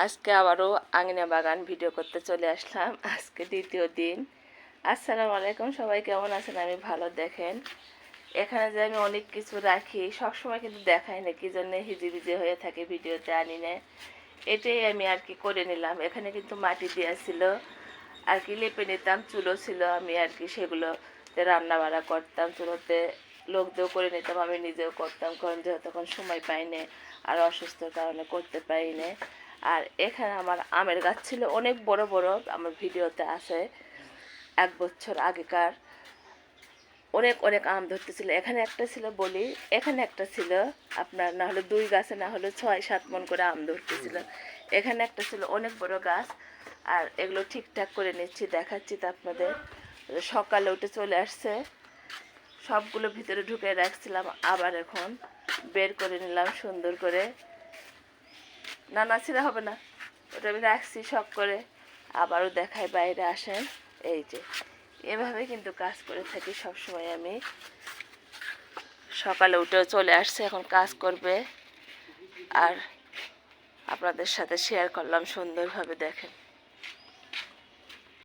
আজকে আবারও আঙিনা বাগান ভিডিও করতে চলে আসলাম। আজকে দ্বিতীয় দিন। আসসালামু আলাইকুম, সবাই কেমন আছেন? আমি ভালো। দেখেন এখানে যে আমি অনেক কিছু রাখি, সবসময় কিন্তু দেখাই না, কি জন্য হিজিবিজি হয়ে থাকে, ভিডিওতে আনি না। এটাই আমি আর কি করে নিলাম। এখানে কিন্তু মাটি দেওয়া ছিল, আর কি লেপে নিতাম। চুলো ছিল, আমি আর কি সেগুলোতে রান্না বাড়া করতাম। চুলোতে লোক দিয়েও করে নিতাম, আমি নিজেও করতাম, কারণ যেহেতু তখন সময় পাইনি আর অসুস্থর কারণে করতে পারিনি। আর এখানে আমার আমের গাছ ছিল অনেক বড় বড়, আমার ভিডিওতে আছে 1 বছর আগেকার। অনেক অনেক আম ধরতেছিল। এখানে একটা ছিল বলি, এখানে একটা ছিল আপনার, না হলে 2 গাছে না হলে 6-7 মন করে আম ধরতেছিল। এখানে একটা ছিল অনেক বড় গাছ। আর এগুলো ঠিকঠাক করে নিচ্ছি, দেখাচ্ছি তো আপনাদের। সকালে উঠে চলে আসছে, সবগুলো ভিতরে ঢুকে রাখছিলাম, আবার এখন বের করে নিলাম সুন্দর করে। না না, ছিঁড়া হবে না, ওটা আমি রাখছি শখ করে। আবারও দেখাই, বাইরে আসেন। এই যে এভাবে কিন্তু কাজ করে থাকি সবসময় আমি। সকালে উঠেও চলে আসছে, এখন কাজ করবে, আর আপনাদের সাথে শেয়ার করলাম সুন্দরভাবে। দেখেন